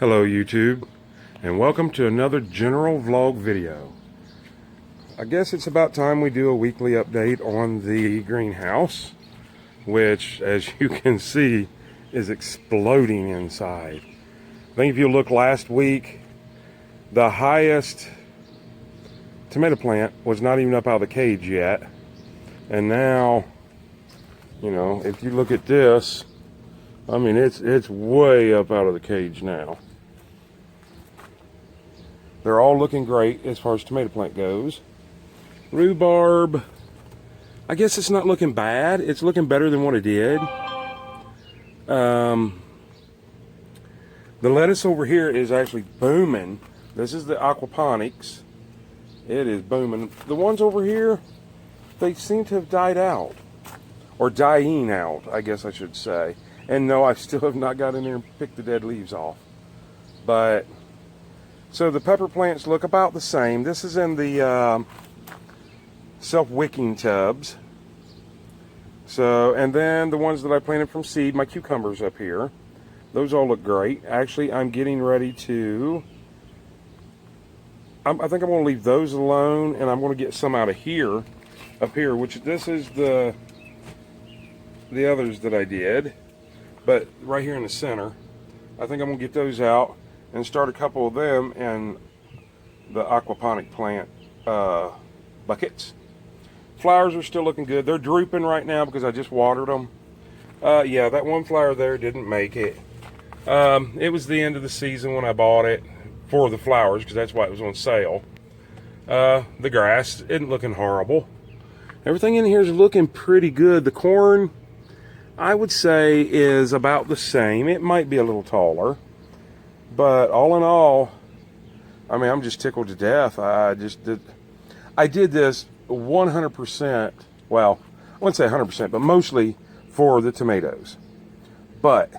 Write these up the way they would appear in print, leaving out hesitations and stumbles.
Hello YouTube, and welcome to another general vlog video. I guess it's about time we do a weekly update on the greenhouse, which, as you can see, is exploding inside. I think if you look last week, the highest tomato plant was not even up out of the cage yet. And now, you know, if you look at this, I mean, it's way up out of the cage now. They're all looking great as far as tomato plant goes. Rhubarb, I guess it's not looking bad. It's looking better than what it did. The lettuce over here is actually booming. This is the aquaponics. It is booming. The ones over here, they seem to have died out. Or dying out, I guess I should say. And no, I still have not got in there and picked the dead leaves off. But so the pepper plants look about the same. This is in the self-wicking tubs. So, and then the ones that I planted from seed, my cucumbers up here, those all look great. Actually, I'm getting ready to, I think I'm going to leave those alone, and I'm going to get some out of here, up here, which this is the others that I did. But right here in the center, I think I'm going to get those out and start a couple of them in the aquaponic plant buckets. Flowers are still looking good. They're drooping right now because I just watered them. Yeah, that one flower there didn't make it. It was the end of the season when I bought it for the flowers, because that's why it was on sale. The grass isn't looking horrible. Everything in here is looking pretty good. The corn, I would say, is about the same. It might be a little taller. But all in all, I mean, I'm just tickled to death. I did this 100%, well, I wouldn't say 100%, but mostly for the tomatoes. But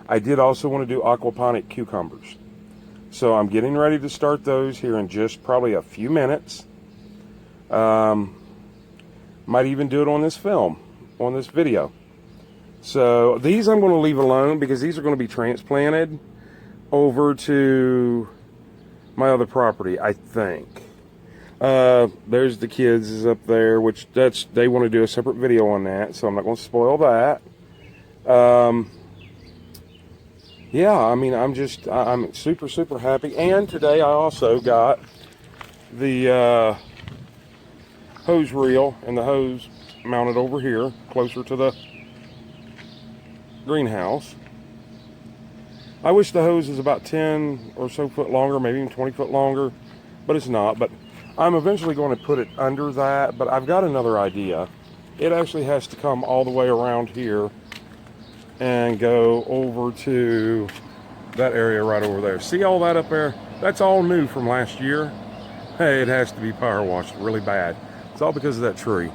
I did also want to do aquaponic cucumbers. So I'm getting ready to start those here in just probably a few minutes. Might even do it on this film, on this video. So these I'm going to leave alone because these are going to be transplanted over to my other property, I think. There's the kids is up there, which they want to do a separate video on that, so I'm not going to spoil that. Yeah, I mean, I'm super happy. And today I also got the hose reel and the hose mounted over here, closer to the greenhouse. I wish the hose is about 10 or so foot longer, maybe even 20 foot longer, but it's not. But I'm eventually going to put it under that, but I've got another idea. It actually has to come all the way around here and go over to that area right over there. See all that up there? That's all new from last year. Hey, it has to be power washed really bad. It's all because of that tree.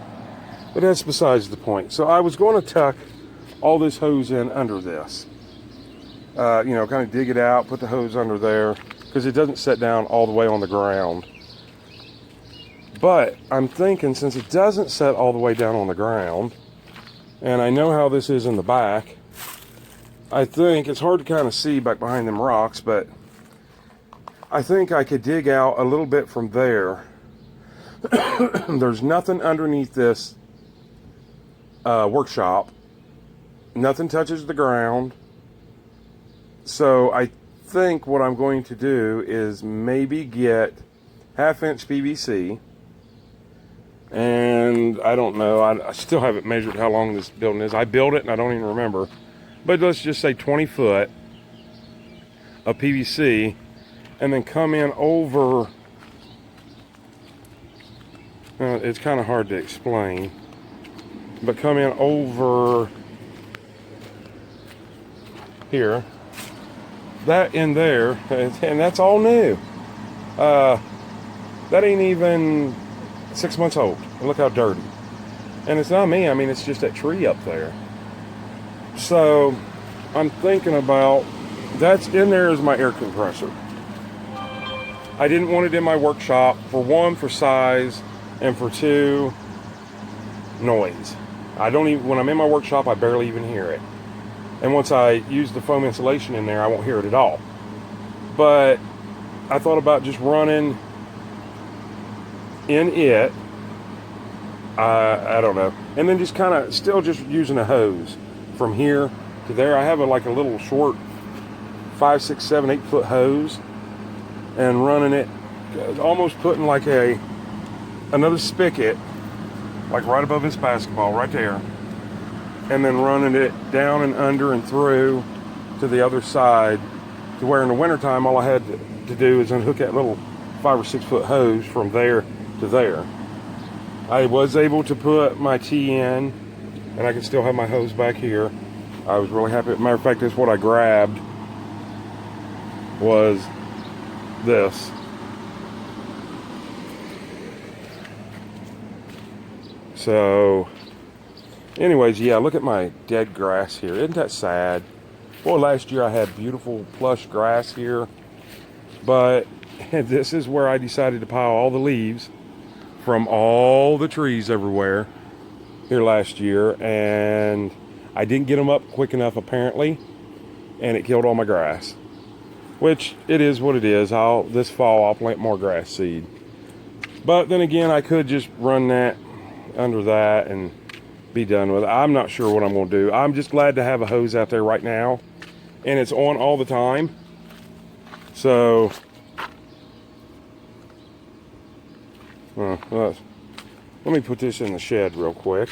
But that's besides the point. So I was going to tuck all this hose in under this. You know, kind of dig it out, put the hose under there, because it doesn't set down all the way on the ground. But I'm thinking, since it doesn't set all the way down on the ground, and I know how this is in the back, I think it's hard to kind of see back behind them rocks, but I think I could dig out a little bit from there. There's nothing underneath this workshop. Nothing touches the ground. So I think what I'm going to do is maybe get 1/2 inch PVC. And I don't know, I still haven't measured how long this building is. I built it and I don't even remember. But let's just say 20 foot of PVC, and then come in over, it's kind of hard to explain, but come in over here, that in there, and that's all new. That ain't even 6 months old. And look how dirty. And it's not me, I mean, it's just that tree up there. So I'm thinking about, that's in there as my air compressor. I didn't want it in my workshop, for one, for size, and for two, noise. I don't even, when I'm in my workshop, I barely even hear it. And once I use the foam insulation in there, I won't hear it at all. but I thought about just running in it. I don't know. And then just kind of still just using a hose from here to there. I have like a little short 5, 6, 7, 8 foot hose, and running it, almost putting like another spigot like right above this basketball right there, and then running it down and under and through to the other side, to where in the wintertime all I had to do is unhook that little 5 or 6 foot hose from there to there. I was able to put my tee in, and I can still have my hose back here. I was really happy. Matter of fact, that's what I grabbed, was this. So anyways, yeah, look at my dead grass here. Isn't that sad? Well, last year I had beautiful plush grass here, but this is where I decided to pile all the leaves from all the trees everywhere here last year, and I didn't get them up quick enough apparently, and it killed all my grass, which it is what it is. This fall I'll plant more grass seed, but then again I could just run that under that and be done with it. I'm not sure what I'm going to do. I'm just glad to have a hose out there right now, and it's on all the time. So let me put this in the shed real quick.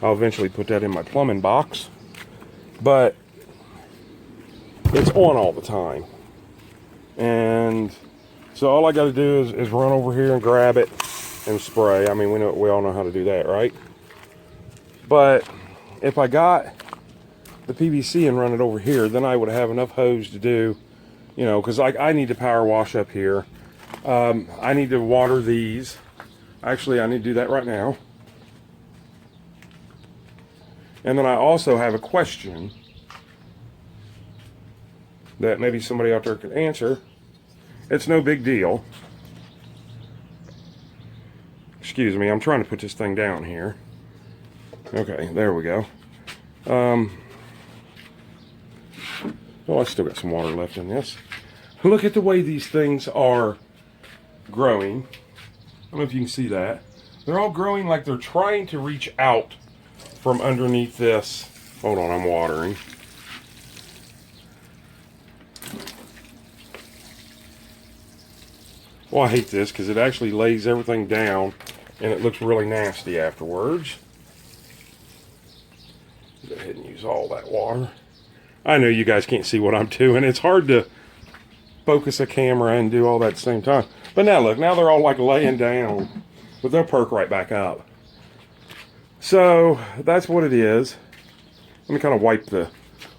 I'll eventually put that in my plumbing box, but it's on all the time. And so all I got to do is run over here and grab it and spray. I mean, we all know how to do that, right? But if I got the PVC and run it over here, then I would have enough hose to do, you know, because like I need to power wash up here. I need to water these. Actually, I need to do that right now. And then I also have a question that maybe somebody out there could answer. It's no big deal. Excuse me, I'm trying to put this thing down here. Okay, there we go. Oh, I still got some water left in this. Look at the way these things are growing. I don't know if you can see that. They're all growing like they're trying to reach out from underneath this. Hold on, I'm watering. Well, I hate this because it actually lays everything down and it looks really nasty afterwards. Go ahead and use all that water. I know you guys can't see what I'm doing. It's hard to focus a camera and do all that at the same time. But now look, now they're all like laying down, but they'll perk right back up. So that's what it is. Let me kind of wipe the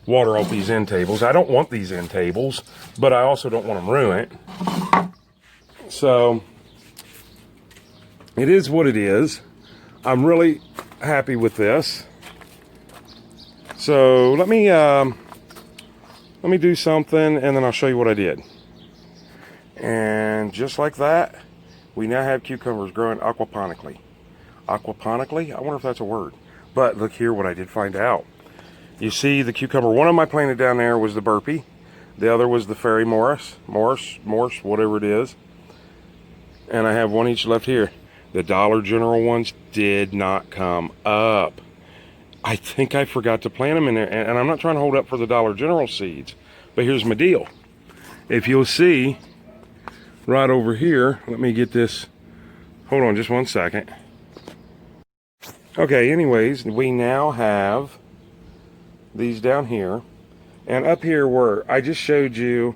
water off these end tables. I don't want these end tables, but I also don't want them ruined. So it is what it is. I'm really happy with this. So let me do something and then I'll show you what I did. And just like that, we now have cucumbers growing aquaponically. Aquaponically? I wonder if that's a word. But look here what I did find out. You see the cucumber, one of them I planted down there was the burpee. The other was the fairy Morris, whatever it is. And I have one each left here. The Dollar General ones did not come up. I think I forgot to plant them in there. And I'm not trying to hold up for the Dollar General seeds. But here's my deal. If you'll see, right over here, let me get this. Hold on just one second. Okay, anyways, we now have these down here. And up here where I just showed you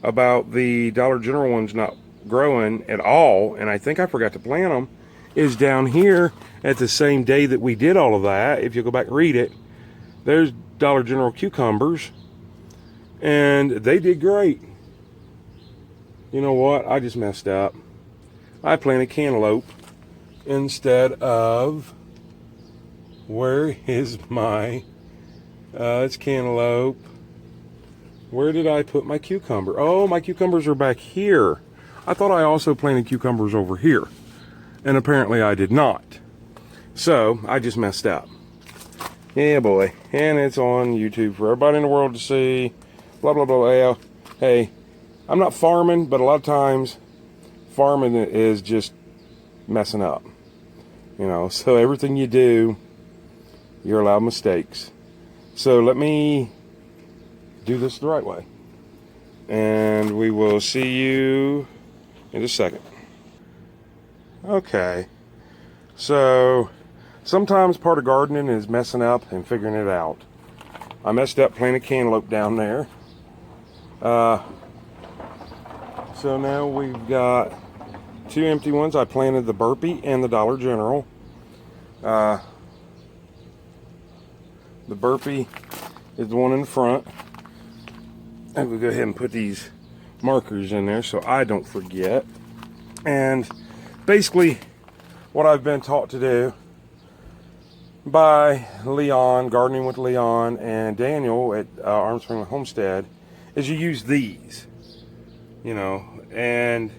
about the Dollar General ones not growing at all, and I think I forgot to plant them, is down here at the same day that we did all of that. If you go back and read it, there's Dollar General cucumbers, and they did great. You know what? I just messed up. I planted cantaloupe instead of, where is my, it's cantaloupe. Where did I put my cucumber? Oh, my cucumbers are back here. I thought I also planted cucumbers over here, and apparently I did not. So I just messed up. Yeah, boy. And it's on YouTube for everybody in the world to see. Blah, blah, blah. Yeah. Hey, I'm not farming, but a lot of times farming is just messing up. You know, so everything you do, you're allowed mistakes. So let me do this the right way. And we will see you in just a second. Okay. So sometimes part of gardening is messing up and figuring it out. I messed up planting cantaloupe down there. So now we've got 2 empty ones. I planted the Burpee and the Dollar General. The Burpee is the one in the front. And we'll go ahead and put these markers in there so I don't forget. And basically what I've been taught to do by Leon, Gardening with Leon, and Daniel at Armstrong Homestead is you use these, you know, and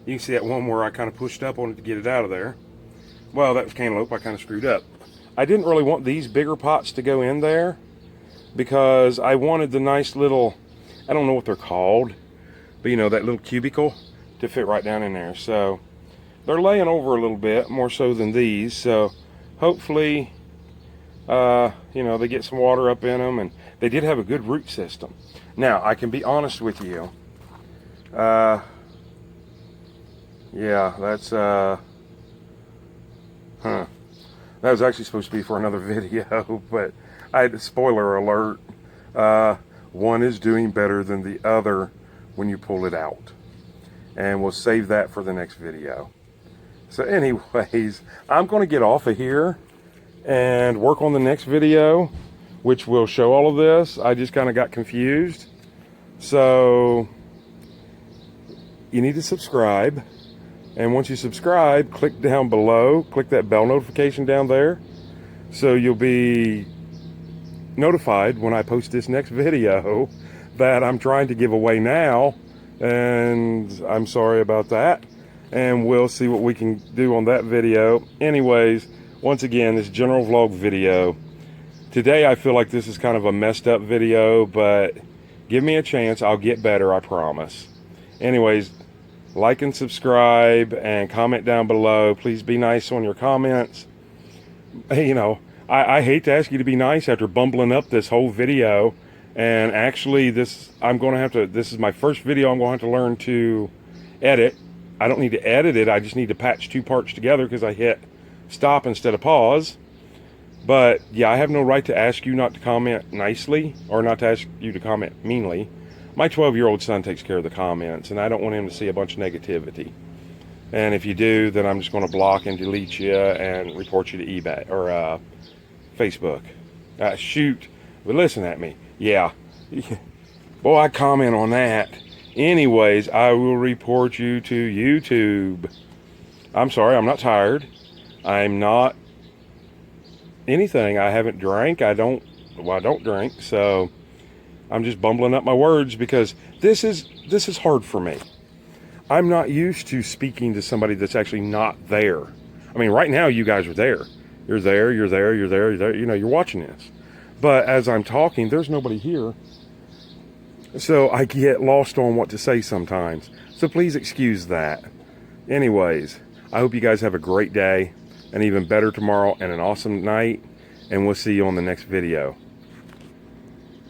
you can see that one where I kind of pushed up on it to get it out of there. Well, that was cantaloupe. I kind of screwed up. I didn't really want these bigger pots to go in there because I wanted the nice little, I don't know what they're called, but you know, that little cubicle to fit right down in there. So they're laying over a little bit more so than these. So hopefully, you know, they get some water up in them, and they did have a good root system. Now, I can be honest with you. Yeah, that's, that was actually supposed to be for another video, but I had a spoiler alert. One is doing better than the other when you pull it out. And we'll save that for the next video. So anyways, I'm going to get off of here and work on the next video, which will show all of this. I just kind of got confused. So you need to subscribe. And once you subscribe, click down below, click that bell notification down there, so you'll be notified when I post this next video that I'm trying to give away now. And I'm sorry about that. And we'll see what we can do on that video. Anyways, once again, this general vlog video. Today I feel like this is kind of a messed up video, but give me a chance. I'll get better, I promise. Anyways, like and subscribe and comment down below. Please be nice on your comments. You know, I hate to ask you to be nice after bumbling up this whole video. And actually, this is my first video I'm going to have to learn to edit. I don't need to edit it. I just need to patch 2 parts together because I hit stop instead of pause. But yeah, I have no right to ask you not to comment nicely or not to ask you to comment meanly. My 12-year-old son takes care of the comments, and I don't want him to see a bunch of negativity. And if you do, then I'm just going to block and delete you and report you to eBay or Facebook. Shoot, but listen at me. Yeah. Boy, I comment on that. Anyways, I will report you to YouTube. I'm sorry, I'm not tired. I'm not anything. I haven't drank. I don't drink, so I'm just bumbling up my words because this is hard for me. I'm not used to speaking to somebody that's actually not there. I mean, right now you guys are there. You're there, you're there, you're there, you're there. You know, you're watching this. But as I'm talking, there's nobody here. So I get lost on what to say sometimes. So please excuse that. Anyways, I hope you guys have a great day, an even better tomorrow, and an awesome night. And we'll see you on the next video.